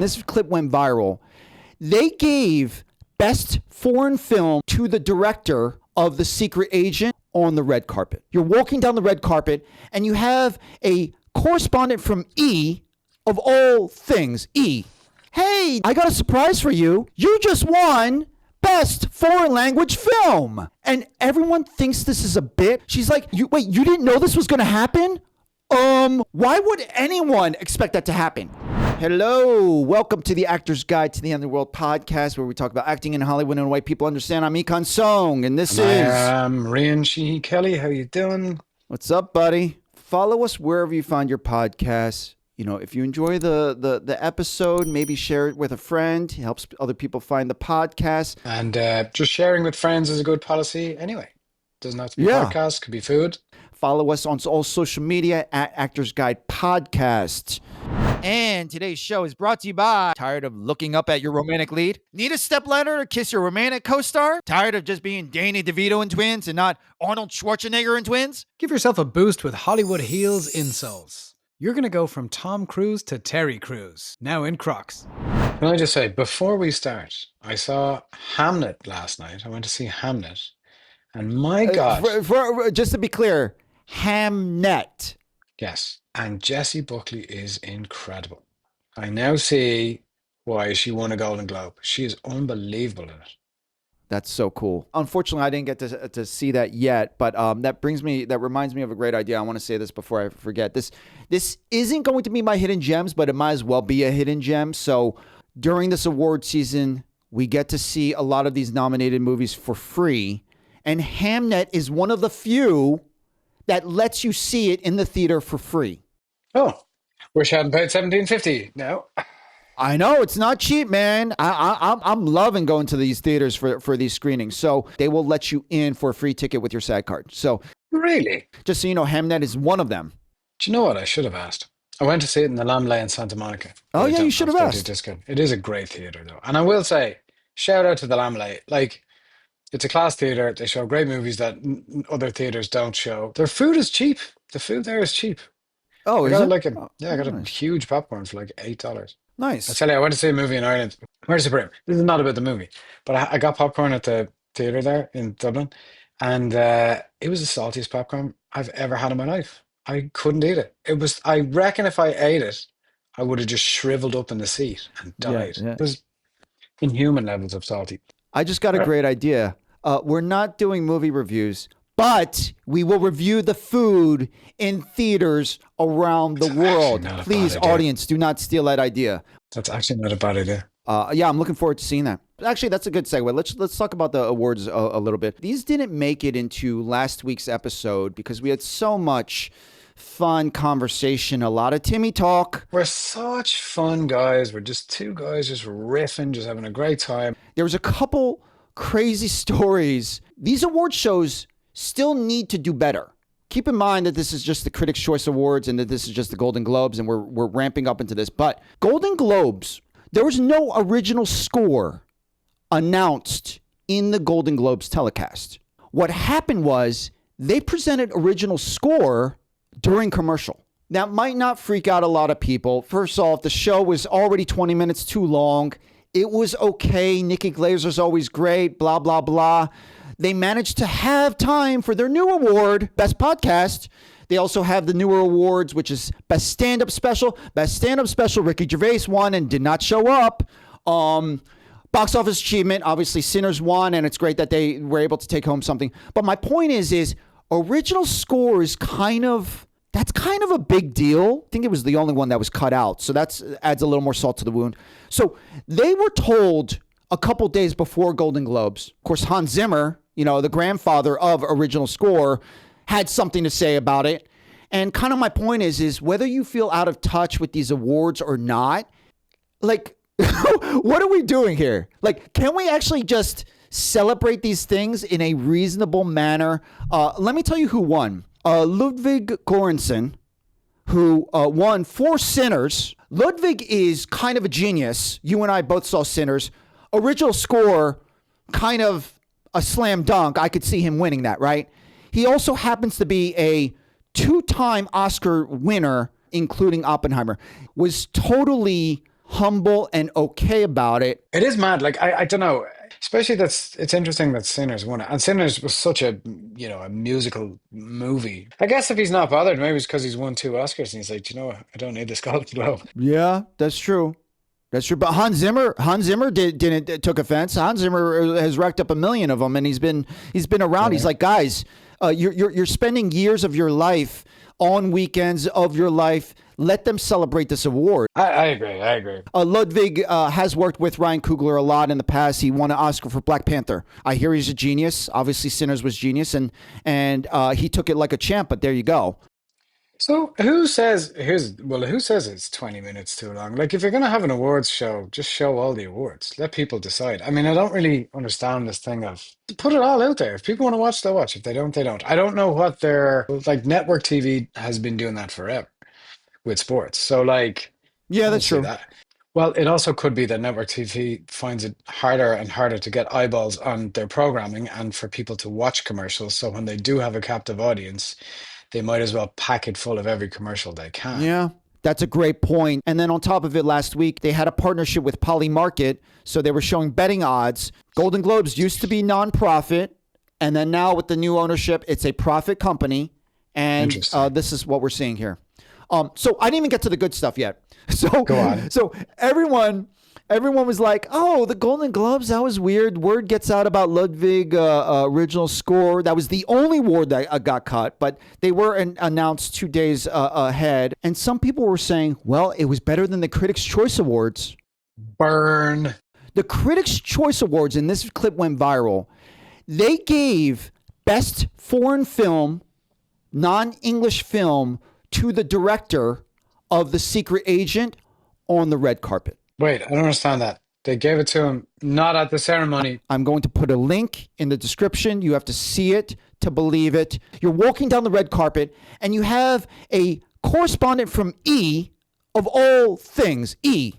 and this clip went viral. They gave Best Foreign Film to the director of The Secret Agent on the red carpet. You're walking down the red carpet and you have a correspondent from E, of all things, E. Hey, I got a surprise for you. You just won Best Foreign Language Film. And everyone thinks this is a bit. She's like, you didn't know this was going to happen? Why would anyone expect that to happen? Hello, welcome to the Actor's Guide to the End of the World podcast, where we talk about acting in Hollywood in a way people understand. I'm Ikon Song, and this is... I'm Rían Sheehy Kelly. How you doing? What's up, buddy? Follow us wherever you find your podcasts. You know, if you enjoy the episode, maybe share it with a friend. It helps other people find the podcast. And just sharing with friends is a good policy anyway. Doesn't have to be podcast, could be food. Follow us on all social media at Actors Guide Podcast. And today's show is brought to you by... Tired of looking up at your romantic lead? Need a stepladder to kiss your romantic co-star? Tired of just being Danny DeVito in Twins and not Arnold Schwarzenegger in Twins? Give yourself a boost with Hollywood Heels insoles. You're going to go from Tom Cruise to Terry Crews, now in Crocs. Can I just say, before we start, I saw Hamnet last night. I went to see Hamnet. And my God. Just to be clear, Hamnet. Yes. And Jessie Buckley is incredible. I now see why she won a Golden Globe. She is unbelievable in it. That's so cool. Unfortunately, I didn't get to see that yet, but that reminds me of a great idea. I want to say this before I forget. This isn't going to be my hidden gems, but it might as well be a hidden gem. So during this award season, we get to see a lot of these nominated movies for free, and Hamnet is one of the few that lets you see it in the theater for free. Oh, wish I hadn't paid $17.50. No. I know, it's not cheap, man. I'm loving going to these theaters for these screenings. So they will let you in for a free ticket with your SAG card. So really, just so you know, Hamnet is one of them. Do you know what I should have asked? I went to see it in the Lamley in Santa Monica. Oh yeah, you should have asked. Discount. It is a great theater though, and I will say, shout out to the Lamley. Like, it's a class theater. They show great movies that other theaters don't show. Their food is cheap. The food there is cheap. Oh, is it? I got a huge popcorn for like $8. Nice. I tell you, I went to see a movie in Ireland. Where's the Supreme? This is not about the movie, but I got popcorn at the theater there in Dublin, and it was the saltiest popcorn I've ever had in my life. I couldn't eat it. It was. I reckon if I ate it, I would have just shriveled up in the seat and died. Yeah. It was inhuman levels of salty. I just got a great idea. We're not doing movie reviews, but we will review the food in theaters around the world. Please, audience, do not steal that idea. That's actually not a bad idea. Yeah, I'm looking forward to seeing that. Actually, that's a good segue. Let's talk about the awards a little bit. These didn't make it into last week's episode because we had so much fun conversation, a lot of Timmy talk. We're such fun guys. We're just two guys just riffing, just having a great time. There was a couple crazy stories. These award shows still need to do better. Keep in mind that this is just the Critics' Choice Awards and that this is just the Golden Globes, and we're ramping up into this. But Golden Globes, there was no original score announced in the Golden Globes telecast. What happened was they presented original score during commercial. That might not freak out a lot of people. First off, the show was already 20 minutes too long. It was okay. Nikki Glazer's always great, blah, blah, blah. They managed to have time for their new award, Best Podcast. They also have the newer awards, which is Best Stand-Up Special. Best Stand-Up Special, Ricky Gervais won and did not show up. Box Office Achievement, obviously Sinners won, and it's great that they were able to take home something. But my point is original score is that's kind of a big deal. I think it was the only one that was cut out. So that adds a little more salt to the wound. So they were told a couple days before Golden Globes. Of course, Hans Zimmer, the grandfather of original score, had something to say about it. And kind of my point is whether you feel out of touch with these awards or not, like, what are we doing here? Like, can we actually just celebrate these things in a reasonable manner? Let me tell you who won. Ludwig Göransson, who won for Sinners. Ludwig is kind of a genius. You and I both saw Sinners. Original score, kind of a slam dunk. I could see him winning that, right? He also happens to be a 2-time Oscar winner, including Oppenheimer. Was totally humble and okay about it. It is mad. Like I don't know. Especially it's interesting that Sinners won it, and Sinners was such a a musical movie. I guess if he's not bothered, maybe it's because he's won 2 Oscars, and he's like, what? I don't need this Golden Globe. Yeah, that's true. That's true. But Hans Zimmer didn't took offense. Hans Zimmer has racked up 1 million of them, and he's been around. Yeah. He's like, guys, you're spending years of your life on weekends of your life. Let them celebrate this award. I agree. Ludwig has worked with Ryan Coogler a lot in the past. He won an Oscar for Black Panther. I hear he's a genius. Obviously, Sinners was genius, and he took it like a champ. But there you go. So who says it's 20 minutes too long? Like, if you're going to have an awards show, just show all the awards. Let people decide. I mean, I don't really understand this thing of put it all out there. If people want to watch, they'll watch. If they don't, they don't. I don't know what network TV has been doing that forever with sports. So like, yeah, that's true. Well, it also could be that network TV finds it harder and harder to get eyeballs on their programming and for people to watch commercials. So when they do have a captive audience, they might as well pack it full of every commercial they can. Yeah, that's a great point. And then on top of it, last week, they had a partnership with Polymarket. So they were showing betting odds. Golden Globes used to be nonprofit. And then now with the new ownership, it's a profit company. And this is what we're seeing here. So I didn't even get to the good stuff yet. So go on. So everyone was like, oh, the Golden Globes, that was weird. Word gets out about Ludwig original score. That was the only award that got cut, but they were announced 2 days ahead. And some people were saying, well, it was better than the Critics' Choice Awards. Burn. The Critics' Choice Awards, and this clip went viral, they gave Best Foreign Film, non-English film, to the director of The Secret Agent on the red carpet. Wait, I don't understand that. They gave it to him not at the ceremony. I'm going to put a link in the description. You have to see it to believe it. You're walking down the red carpet and you have a correspondent from E, of all things, E,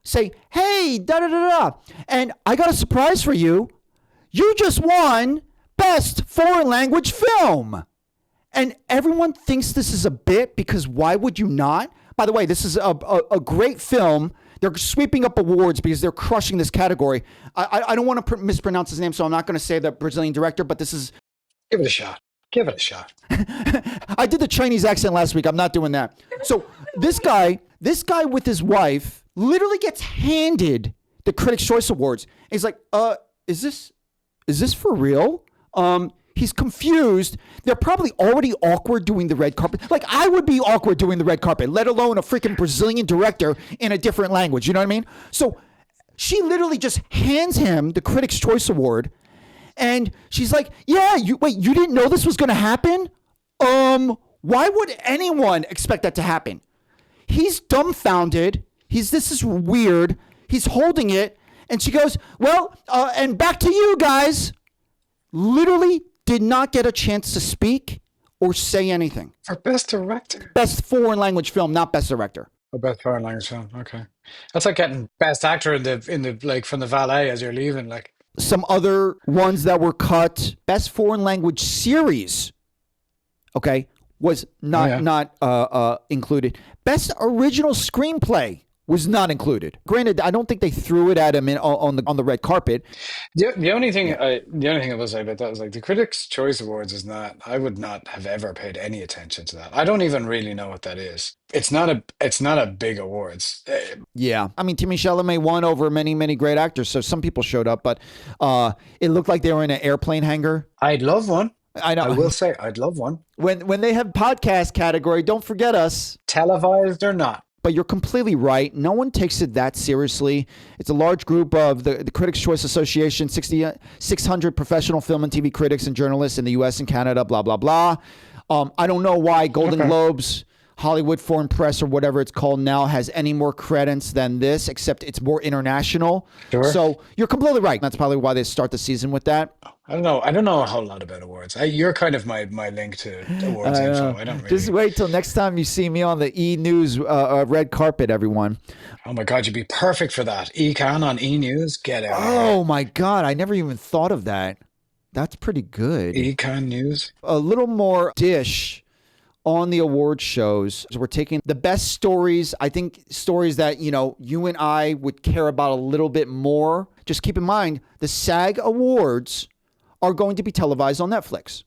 say, hey, da-da-da-da. And I got a surprise for you. You just won Best Foreign Language Film. And everyone thinks this is a bit because why would you not? By the way, this is a great film. They're sweeping up awards because they're crushing this category. I don't want to mispronounce his name, so I'm not going to say the Brazilian director, but this is... Give it a shot. Give it a shot. I did the Chinese accent last week. I'm not doing that. So this guy with his wife literally gets handed the Critics' Choice Awards. And he's like, is this for real? He's confused. They're probably already awkward doing the red carpet. Like, I would be awkward doing the red carpet, let alone a freaking Brazilian director in a different language. You know what I mean? So she literally just hands him the Critics' Choice Award. And she's like, yeah, you didn't know this was going to happen? Why would anyone expect that to happen? He's dumbfounded. This is weird. He's holding it. And she goes, well, and back to you guys. Literally did not get a chance to speak or say anything. For Best Director? Best Foreign Language Film, not Best Director. Oh, Best Foreign Language Film. Okay. That's like getting Best Actor in the like from the valet as you're leaving. Like some other ones that were cut. Best Foreign Language Series, okay, was not included. Best Original Screenplay was not included. Granted, I don't think they threw it at him on the red carpet. The only thing I will say about that is like the Critics' Choice Awards is not. I would not have ever paid any attention to that. I don't even really know what that is. It's not a big awards. Yeah, I mean, Timothée Chalamet won over many great actors, so some people showed up, but it looked like they were in an airplane hangar. I'd love one. I know. I will say I'd love one. When they have podcast category, don't forget us. Televised or not. But you're completely right. No one takes it that seriously. It's a large group of the Critics' Choice Association, 600 professional film and TV critics and journalists in the U.S. and Canada, blah, blah, blah. I don't know why Golden Globes, Hollywood Foreign Press, or whatever it's called now, has any more credence than this, except it's more international. Sure. So you're completely right. That's probably why they start the season with that. I don't know. I don't know a whole lot about awards. You're kind of my link to awards info. I don't really. Just wait till next time you see me on the E! News red carpet, everyone. Oh my God, you'd be perfect for that. Econ on E! News. Get out. Oh my God, I never even thought of that. That's pretty good. Econ News. A little more dish on the award shows. We're taking the best stories, I think stories that, you and I would care about a little bit more. Just keep in mind, the SAG Awards are going to be televised on Netflix.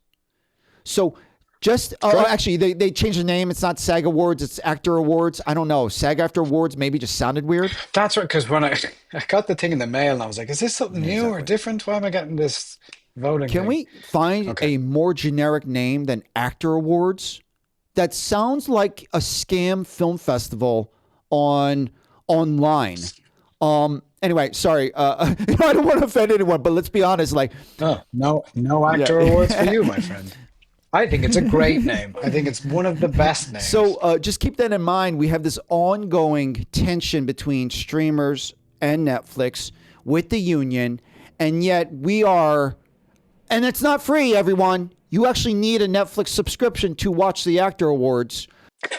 So actually, they changed the name. It's not SAG Awards, it's Actor Awards. I don't know. SAG After Awards maybe just sounded weird. That's right, because when I got the thing in the mail, and I was like, is this something new or different? Why am I getting this voting Can thing? we find a more generic name than Actor Awards? That sounds like a scam film festival online. Anyway, sorry. I don't want to offend anyone, but let's be honest. No Actor Awards for you, my friend. I think it's a great name. I think it's one of the best names. So just keep that in mind. We have this ongoing tension between streamers and Netflix with the union, and yet and it's not free, everyone. You actually need a Netflix subscription to watch the Actor Awards.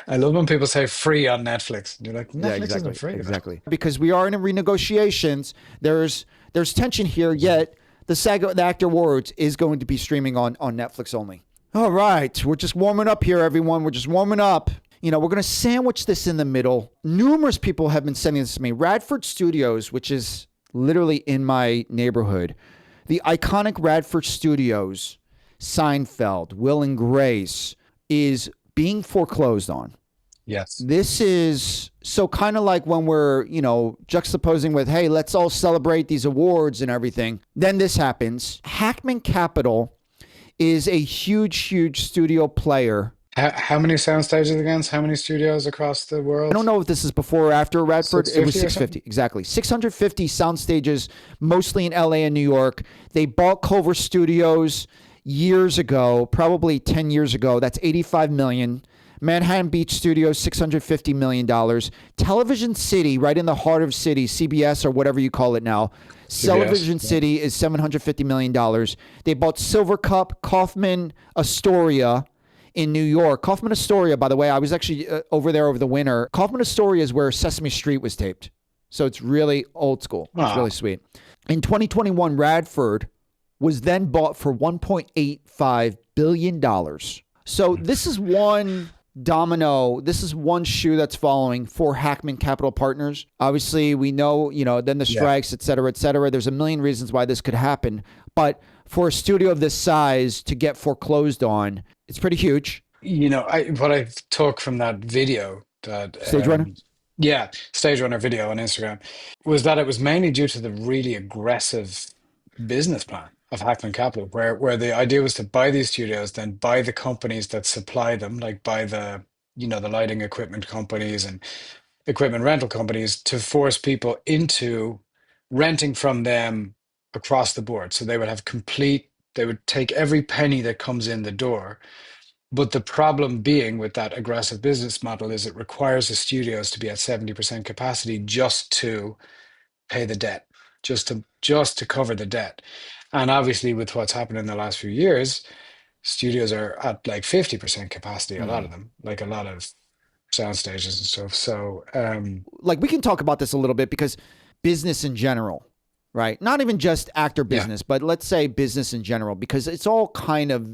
I love when people say free on Netflix. You're like, Netflix isn't free. Exactly. Because we are in renegotiations. There's tension here, yet the Actor Awards is going to be streaming on Netflix only. All right. We're just warming up here, everyone. We're just warming up. We're going to sandwich this in the middle. Numerous people have been sending this to me. Radford Studios, which is literally in my neighborhood. The iconic Radford Studios, Seinfeld, Will and Grace, is being foreclosed on. Yes. This is so kind of like when we're, juxtaposing with, hey, let's all celebrate these awards and everything. Then this happens. Hackman Capital is a huge studio player. How many sound stages against? How many studios across the world? I don't know if this is before or after Radford. It was 650. Exactly. 650 sound stages, mostly in LA and New York. They bought Culver Studios years ago, probably 10 years ago. That's $85 million. Manhattan Beach Studios, $650 million. Television City, right in the heart of city, CBS or whatever you call it now. Television City is $750 million. They bought Silver Cup, Kaufman Astoria in New York. Kaufman Astoria, by the way, I was actually over there over the winter. Kaufman Astoria is where Sesame Street was taped. So it's really old school. It's really sweet. In 2021, Radford was then bought for $1.85 billion. So this is one domino. This is one shoe that's following for Hackman Capital Partners. Obviously, we know, then the strikes, et cetera, et cetera. There's a million reasons why this could happen. But for a studio of this size to get foreclosed on, it's pretty huge. What I took from that video, that Stage Runner? Yeah, Stage Runner video on Instagram, was that it was mainly due to the really aggressive business plan of Hackman Capital, where the idea was to buy these studios, then buy the companies that supply them, like buy the lighting equipment companies and equipment rental companies, to force people into renting from them across the board. So they would take every penny that comes in the door. But the problem being with that aggressive business model is it requires the studios to be at 70% capacity just to pay the debt, just to cover the debt. And obviously with what's happened in the last few years, studios are at like 50% capacity, a lot of them, like a lot of sound stages and stuff. So we can talk about this a little bit, because business in general, right? Not even just actor business, but let's say business in general, because it's all kind of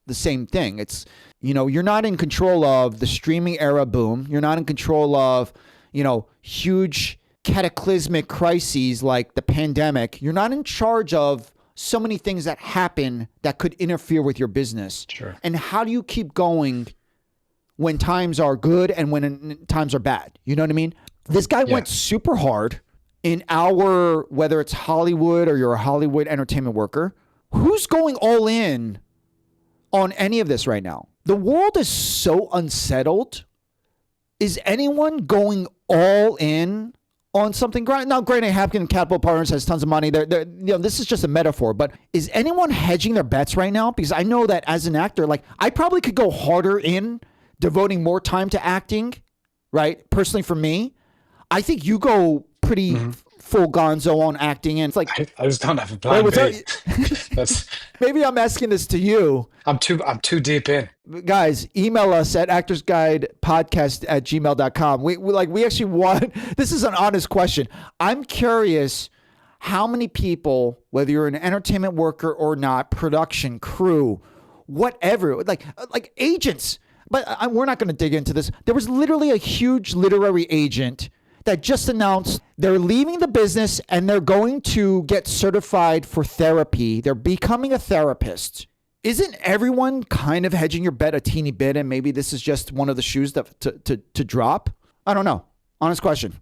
the same thing. It's, you're not in control of the streaming era boom. You're not in control of, huge cataclysmic crises like the pandemic. You're not in charge of so many things that happen that could interfere with your business. Sure. And how do you keep going when times are good and when times are bad? You know what I mean? This guy went super hard in whether it's Hollywood or you're a Hollywood entertainment worker, who's going all in on any of this right now? The world is so unsettled. Is anyone going all in on something? Now, granted, Hackman Capital Partners has tons of money. This is just a metaphor, but is anyone hedging their bets right now? Because I know that as an actor, I probably could go harder in devoting more time to acting, right? Personally, for me, I think you go pretty full gonzo on acting, and it's like I just don't have a plan B. That's maybe I'm asking this to you. I'm too deep in. Guys, email us at actorsguidepodcast@gmail.com. We actually want, this is an honest question. I'm curious how many people, whether you're an entertainment worker or not, production crew, whatever, like agents. but we're not going to dig into this. There was literally a huge literary agent that just announced they're leaving the business and they're going to get certified for therapy. They're becoming a therapist. Isn't everyone kind of hedging your bet a teeny bit, and maybe this is just one of the shoes that to drop? I don't know. Honest question.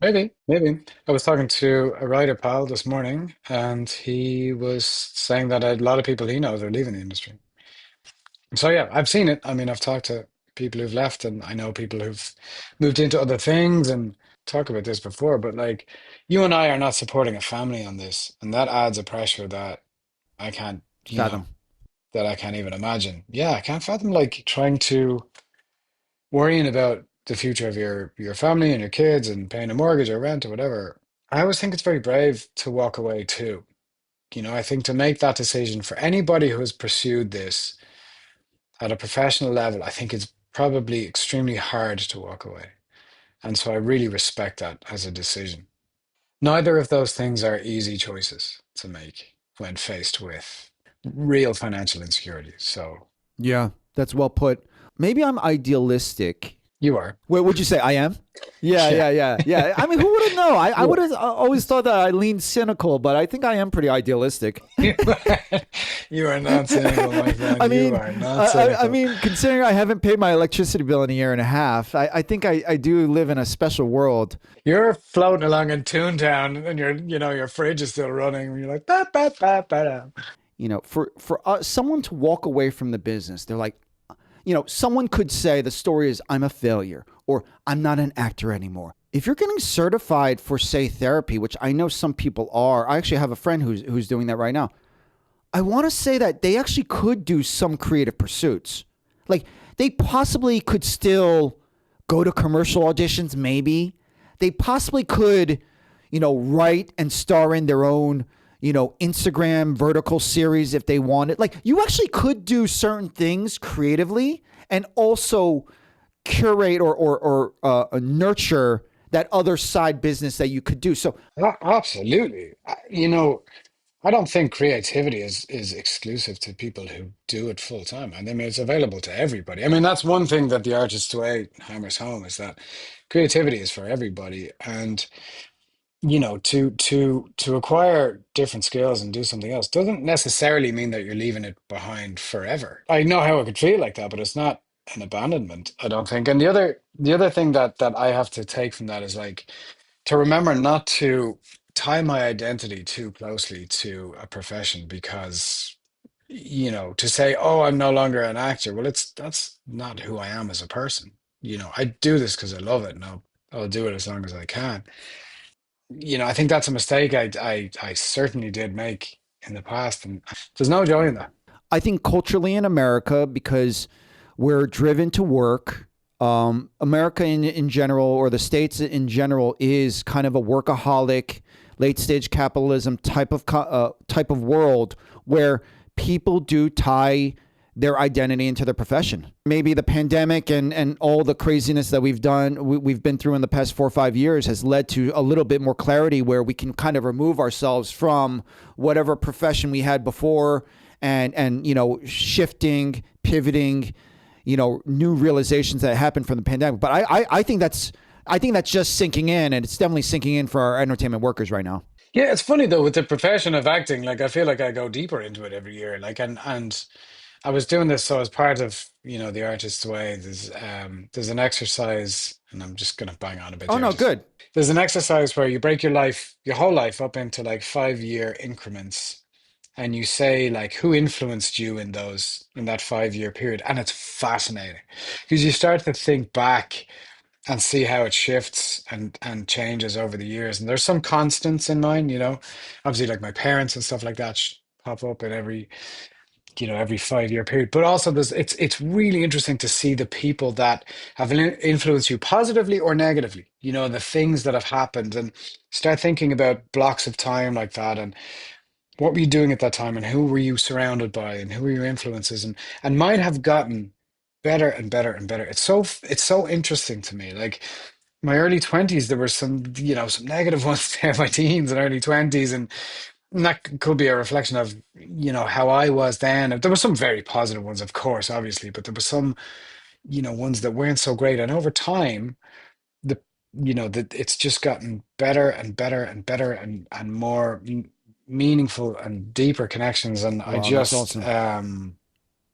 Maybe, maybe. I was talking to a writer pal this morning, and he was saying that a lot of people he knows are leaving the industry. So yeah, I've seen it. I mean, I've talked to people who've left, and I know people who've moved into other things and talk about this before, but like you and I are not supporting a family on this, and that adds a pressure that I can't, Fathom. that I can't even imagine. Yeah, I can't fathom like trying to worrying about the future of your family and your kids and paying a mortgage or rent or whatever. I always think it's very brave to walk away too. I think to make that decision for anybody who has pursued this at a professional level, I think it's probably extremely hard to walk away. And so I really respect that as a decision. Neither of those things are easy choices to make when faced with real financial insecurity. So Yeah, that's well put. Maybe I'm idealistic. you are. What would you say? I am? Yeah, Yeah. yeah, yeah, yeah. I mean, who would have known? I You would are. have always thought that I leaned cynical, but I think I am pretty idealistic. You are not cynical, my friend. I You mean, are not cynical. I mean, considering I haven't paid my electricity bill in a year and a half, I think I do live in a special world. You're floating along in Toontown and your fridge is still running. And you're like, ba, ba, ba, ba, da. For someone to walk away from the business, they're like, someone could say the story is I'm a failure or I'm not an actor anymore. If you're getting certified for, say, therapy, which I know some people are, I actually have a friend who's doing that right now. I want to say that they actually could do some creative pursuits. Like they possibly could still go to commercial auditions, maybe. They possibly could, write and star in their own, Instagram vertical series if they wanted. Like you actually could do certain things creatively and also curate or nurture that other side business that you could do. So Absolutely. I don't think creativity is exclusive to people who do it full time. I mean, it's available to everybody. I mean, that's one thing that the Artist's Way hammers home is that creativity is for everybody. And to acquire different skills and do something else doesn't necessarily mean that you're leaving it behind forever. I know how it could feel like that, but it's not an abandonment, I don't think. And the other thing that I have to take from that is like to remember not to tie my identity too closely to a profession because to say, oh, I'm no longer an actor, well, that's not who I am as a person. I do this because I love it and I'll do it as long as I can. I think that's a mistake I certainly did make in the past, and there's no joy in that. I think culturally in America, because we're driven to work, America in general, or the States in general, is kind of a workaholic, late stage capitalism type of world where people do tie their identity into their profession. Maybe the pandemic and all the craziness that we've been through in the past 4 or 5 years has led to a little bit more clarity where we can kind of remove ourselves from whatever profession we had before and shifting, pivoting, new realizations that happened from the pandemic. But I think that's just sinking in, and it's definitely sinking in for our entertainment workers right now. Yeah, it's funny though with the profession of acting. Like I feel like I go deeper into it every year. Like and I was doing this so as part of the Artist's Way. There's an exercise, and I'm just gonna bang on a bit Oh here. no, Just good. there's an exercise where you break your whole life up into like 5 year increments, and you say like who influenced you in that 5 year period, and it's fascinating because you start to think back and see how it shifts and changes over the years. And there's some constants in mine, obviously like my parents and stuff like that pop up in every 5 year period. But also it's really interesting to see the people that have influenced you positively or negatively, the things that have happened, and start thinking about blocks of time like that and what were you doing at that time and who were you surrounded by and who were your influences, and mine have gotten better and better and better. It's so interesting to me. Like my early 20s, there were some negative ones there, my teens and early 20s, and that could be a reflection of how I was then. There were some very positive ones, of course, obviously, but there was some ones that weren't so great. And over time, the that it's just gotten better and better and better and more meaningful and deeper connections. And I Wow, that's just awesome.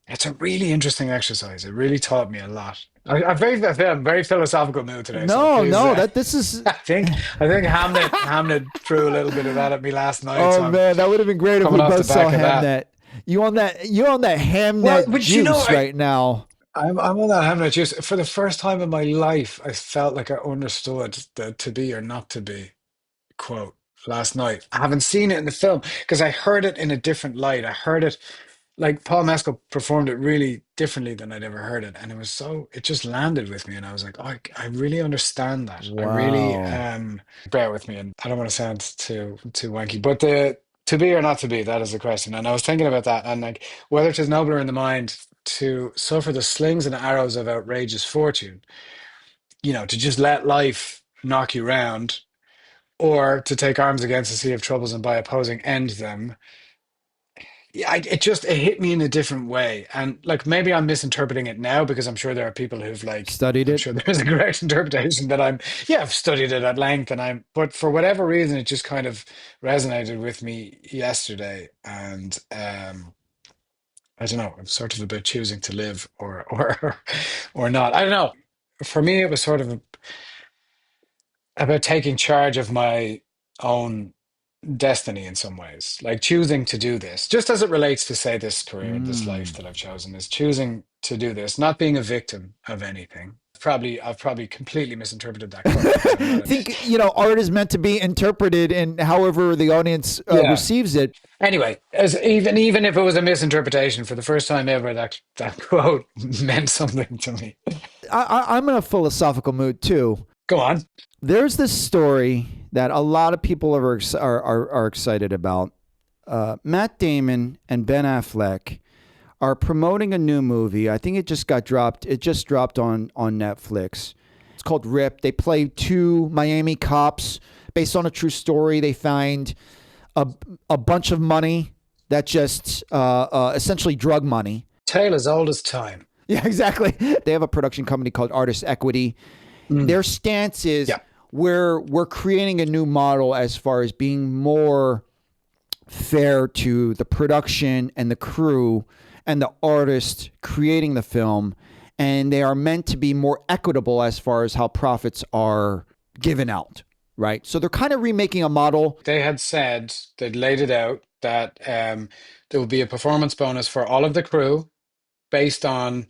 it's a really interesting exercise. It really taught me a lot. I feel I'm very philosophical mood today, so No, please. no, that this is. I think Hamnet threw a little bit of that at me last night, Oh so I'm man, that would have been great if we coming off the both saw back of that. Hamnet. You on that Well, Hamnet but juice right now. I'm on that Hamnet juice. For the first time in my life, I felt like I understood the to be or not to be quote last night. I haven't seen it in the film because I heard it in a different light. I heard it like Paul Mescal performed it really differently than I'd ever heard it, and it just landed with me, and I was like, oh, I really understand that. I really Wow. bear with me, and I don't want to sound too wanky, but the to be or not to be, that is the question. And I was thinking about that, and like whether it is nobler in the mind to suffer the slings and arrows of outrageous fortune, to just let life knock you round, or to take arms against the sea of troubles and by opposing end them. Yeah, it hit me in a different way, and like maybe I'm misinterpreting it now because I'm sure there are people who've like Studied I'm it. sure there's a correct interpretation that I've studied it at length, but for whatever reason it just kind of resonated with me yesterday, and I don't know, I'm sort of about choosing to live or not. I don't know. For me, it was sort of about taking charge of my own destiny in some ways, like choosing to do this, just as it relates to, say, this career, this life Mm. that I've chosen, is choosing to do this, not being a victim of anything. I've probably completely misinterpreted that quote because I'm I not a. think art is meant to be interpreted in however the audience Yeah. receives it. Anyway, as even if it was a misinterpretation, for the first time ever, that quote meant something to me. I'm in a philosophical mood too. Go on. There's this story that a lot of people are excited about. Matt Damon and Ben Affleck are promoting a new movie. I think it just got dropped. It just dropped on Netflix. It's called Rip. They play two Miami cops based on a true story. They find a bunch of money that just essentially drug money. Tale as old as time. Yeah, exactly. They have a production company called Artist Equity. Mm. Their stance is Yeah. we're creating a new model as far as being more fair to the production and the crew and the artist creating the film, and they are meant to be more equitable as far as how profits are given out, right? So they're kind of remaking a model. They had said, they'd laid it out that there would be a performance bonus for all of the crew based on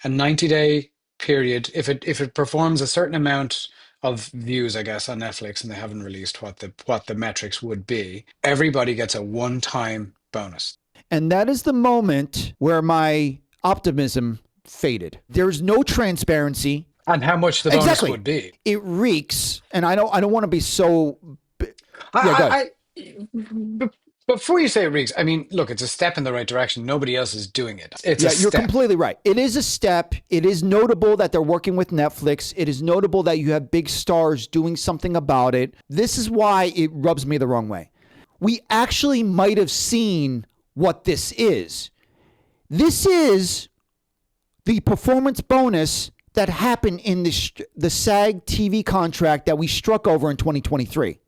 a 90-day period. If it performs a certain amount of views, I guess, on Netflix, and they haven't released what the metrics would be, everybody gets a one-time bonus. And that is the moment where my optimism faded. There's no transparency. And how much the bonus Exactly. would be. It reeks, and I don't want to be so. Yeah, go ahead. Before you say it reeks, I mean, look, it's a step in the right direction. Nobody else is doing it. It's a You're step. completely right. It is a step. It is notable that they're working with Netflix. It is notable that you have big stars doing something about it. This is why it rubs me the wrong way. We actually might have seen what this is. This is the performance bonus that happened in the SAG TV contract that we struck over in 2023.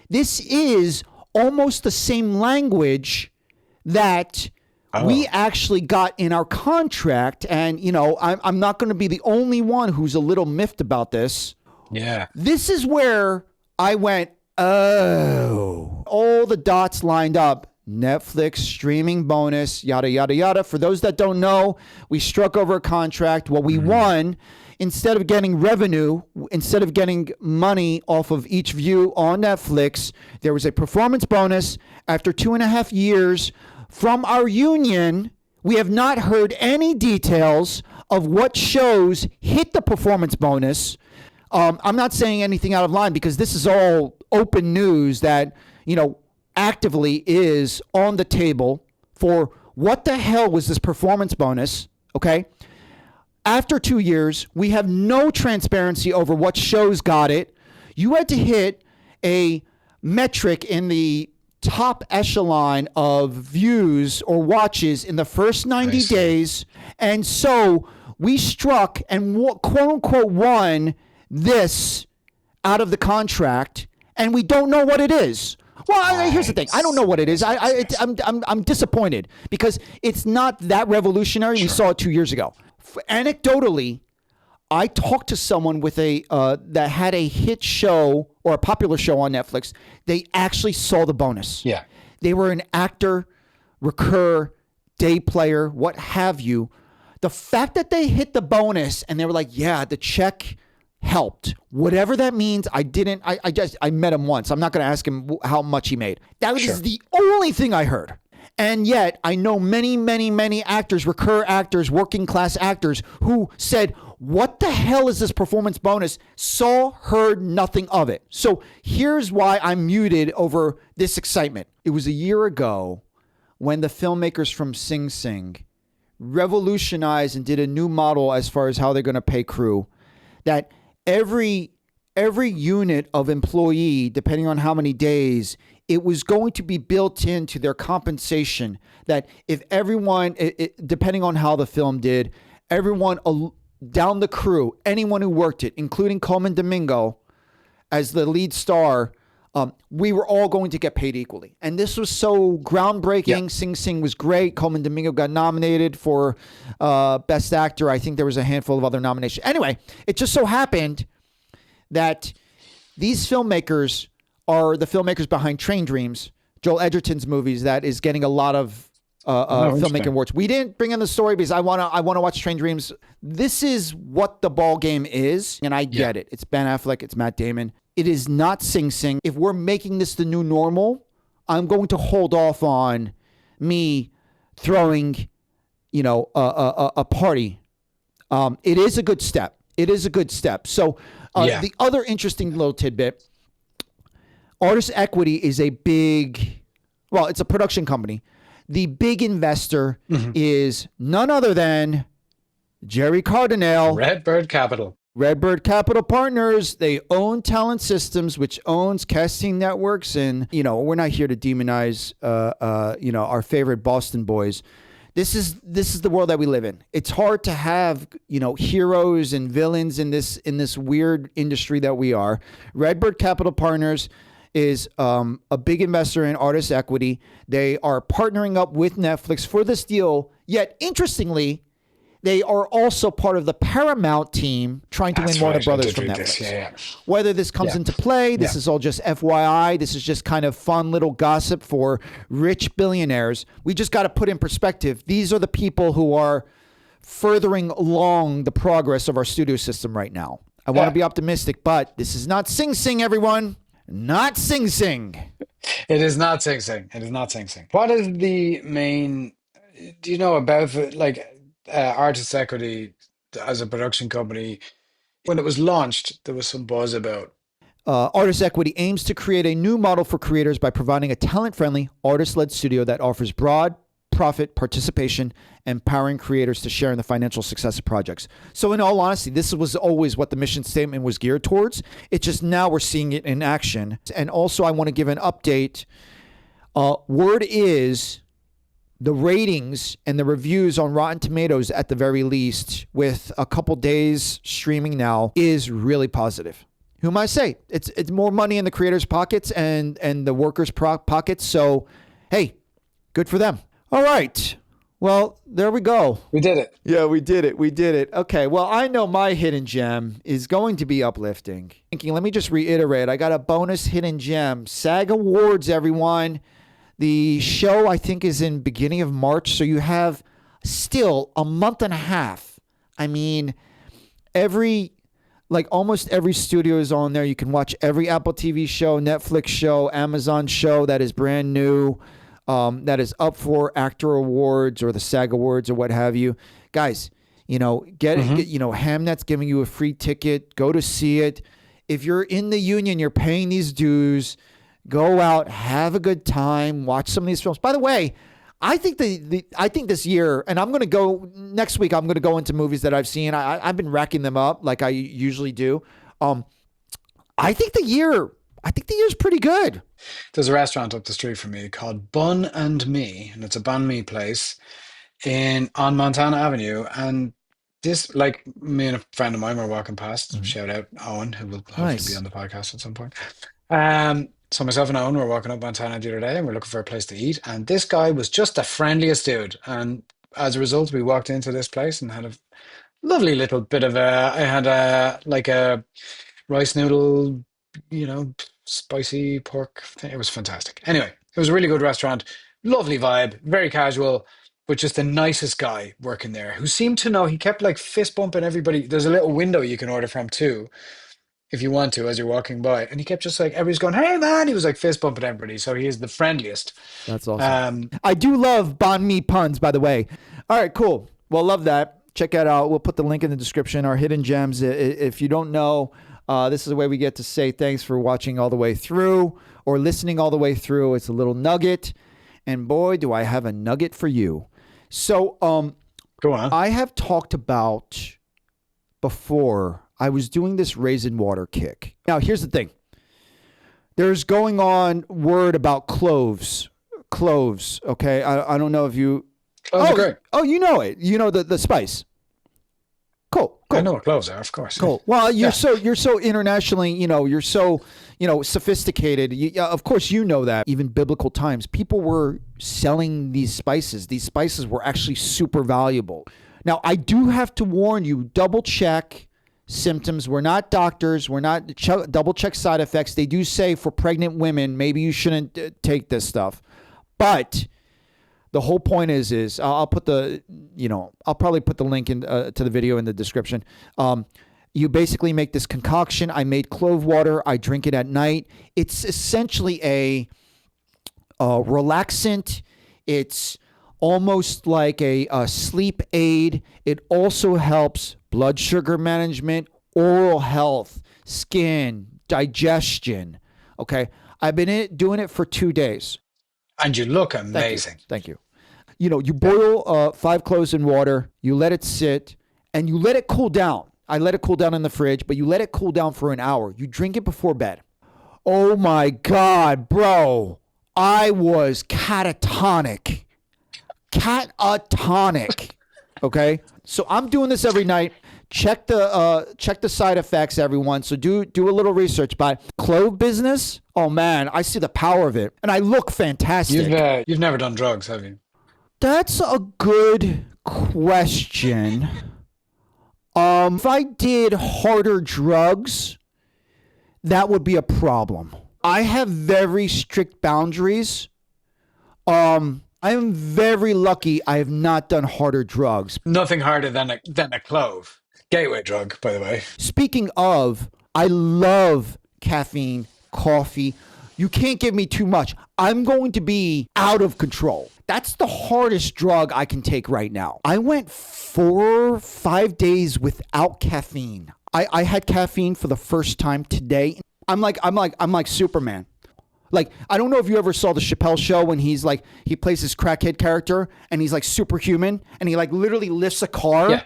This is almost the same language that we actually got in our contract. And, I'm not going to be the only one who's a little miffed about this. Yeah. This is where I went, oh, all the dots lined up. Netflix streaming bonus, yada, yada, yada. For those that don't know, we struck over a contract. What we won, instead of getting revenue, instead of getting money off of each view on Netflix, there was a performance bonus. After 2.5 years from our union, we have not heard any details of what shows hit the performance bonus. I'm not saying anything out of line because this is all open news that, actively is on the table for what the hell was this performance bonus, okay? After 2 years, we have no transparency over what shows got it. You had to hit a metric in the top echelon of views or watches in the first 90 days. And so we struck and quote unquote won this out of the contract, and we don't know what it is. Well, here's the thing. I don't know what it is. I'm disappointed because it's not that revolutionary. We saw it 2 years ago. Anecdotally, I talked to someone with that had a hit show or a popular show on Netflix. They actually saw the bonus. Yeah. They were an actor, recur, day player, what have you. The fact that they hit the bonus and they were like, yeah, the check helped. Whatever that means, I met him once. I'm not going to ask him how much he made. That was the only thing I heard. And yet I know many, many, many actors, recur actors, working class actors who said, what the hell is this performance bonus? Saw, heard nothing of it. So here's why I'm muted over this excitement. It was a year ago when the filmmakers from Sing Sing revolutionized and did a new model as far as how they're going to pay crew, that every unit of employee, depending on how many days, it was going to be built into their compensation, that if everyone, depending on how the film did, everyone down the crew, anyone who worked it, including Coleman Domingo as the lead star, we were all going to get paid equally. And this was so groundbreaking. Yeah. Sing Sing was great. Coleman Domingo got nominated for Best Actor. I think there was a handful of other nominations. Anyway, it just so happened that these filmmakers are the filmmakers behind Train Dreams, Joel Edgerton's movies, that is getting a lot of filmmaking awards. We didn't bring in the story because I want to watch Train Dreams. This is what the ball game is, and I get it. It's Ben Affleck, it's Matt Damon. It is not Sing Sing. If we're making this the new normal, I'm going to hold off on me throwing, a party. It is a good step. So the other interesting little tidbit, Artist Equity is it's a production company. The big investor is none other than Jerry Cardinale. Redbird Capital Partners. They own Talent Systems, which owns Casting Networks. And, we're not here to demonize, our favorite Boston boys. This is the world that we live in. It's hard to have, heroes and villains in this weird industry that we are. Redbird Capital Partners is a big investor in Artist Equity. They are partnering up with Netflix for this deal. Yet, interestingly, they are also part of the Paramount team trying to win Warner Brothers from Netflix. Whether this comes into play, this is all just FYI. This is just kind of fun little gossip for rich billionaires. We just got to put in perspective. These are the people who are furthering along the progress of our studio system right now. I want to be optimistic, but this is not Sing Sing, everyone. Not Sing Sing. It is not Sing Sing. What is the main, do you know about Artist Equity as a production company? When it was launched, there was some buzz about. Artist Equity aims to create a new model for creators by providing a talent-friendly, artist-led studio that offers broad profit participation, empowering creators to share in the financial success of projects. So in all honesty, this was always what the mission statement was geared towards. It's just now we're seeing it in action. And also I want to give an update. Word is the ratings and the reviews on Rotten Tomatoes, at the very least, with a couple days streaming now, is really positive. Who am I say? It's more money in the creators' pockets and the workers' pockets. So, hey, good for them. All right. Well, there we go. We did it. Yeah, we did it. Okay. Well, I know my hidden gem is going to be uplifting. Let me just reiterate. I got a bonus hidden gem. SAG Awards, everyone. The show, I think, is in beginning of March. So you have still a month and a half. I mean, almost every studio is on there. You can watch every Apple TV show, Netflix show, Amazon show that is brand new. That is up for actor awards or the SAG Awards or what have you. Guys, get it. Hamnet's giving you a free ticket. Go to see it. If you're in the union, you're paying these dues. Go out, have a good time, watch some of these films. By the way, I think I think this year, and I'm going to go next week, I'm going to go into movies that I've seen. I've been racking them up like I usually do. I think the year's pretty good. There's a restaurant up the street from me called Bun and Me, and it's a banh mi place on Montana Avenue. And This, like, me and a friend of mine were walking past. Mhm. Shout out Owen, who will hopefully be Nice. on the podcast at some point. So myself and Owen were walking up Montana the other day, and we're looking for a place to eat. And this guy was just the friendliest dude. And as a result, we walked into this place and had a lovely little bit of a. I had a like a rice noodle, spicy pork thing. It was fantastic. Anyway, it was a really good restaurant. Lovely vibe, very casual, but just the nicest guy working there who seemed to know. He kept like fist bumping everybody. There's a little window you can order from too, if you want to, as you're walking by. And he kept just like, everybody's going, "Hey man," he was like fist bumping everybody. So he is the friendliest. That's awesome. Um, I do love banh mi puns, by the way. All right, cool. Well, love that. Check that out. We'll put the link in the description. Our hidden gems. If you don't know, this is the way we get to say thanks for watching all the way through or listening all the way through. It's a little nugget. And boy, do I have a nugget for you. So Go on. I have talked about before, I was doing this raisin water kick. Now, here's the thing. There's going on word about cloves. Cloves, okay? I don't know if you... Cloves are great. Oh, you know it. You know the spice. Cool. I know what cloves are, of course. Cool. Well, you're so internationally, you're so, sophisticated. Of course, you know that. Even biblical times, people were selling these spices. These spices were actually super valuable. Now, I do have to warn you, double check symptoms. We're not doctors. We're not double check side effects. They do say for pregnant women, maybe you shouldn't take this stuff. But the whole point is I'll put I'll probably put the link in to the video in the description. You basically make this concoction. I made clove water. I drink it at night. It's essentially a relaxant. It's almost like a sleep aid. It also helps blood sugar management, oral health, skin, digestion. Okay. I've been doing it for 2 days. And you look amazing. Thank you. You boil 5 cloves in water, you let it sit, and you let it cool down. I let it cool down in the fridge, but you let it cool down for an hour. You drink it before bed. Oh my God, bro. I was catatonic. Okay? So I'm doing this every night. Check the side effects, everyone. So do a little research. But clove business, oh man, I see the power of it, and I look fantastic. You've never done drugs, have you? That's a good question. If I did harder drugs, that would be a problem. I have very strict boundaries. I am very lucky I have not done harder drugs. Nothing harder than a clove. Gateway drug, by the way. Speaking of, I love caffeine, coffee. You can't give me too much. I'm going to be out of control. That's the hardest drug I can take right now. I went 4 or 5 days without caffeine. I had caffeine for the first time today. I'm like Superman. Like, I don't know if you ever saw the Chappelle Show when he plays this crackhead character and he's like superhuman and he like literally lifts a car. Yeah.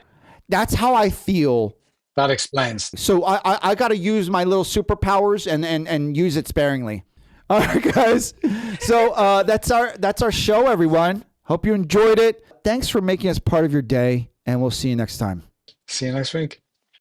That's how I feel. That explains. So I got to use my little superpowers and use it sparingly. All right, guys. So that's our show, everyone. Hope you enjoyed it. Thanks for making us part of your day, and we'll see you next time. See you next week.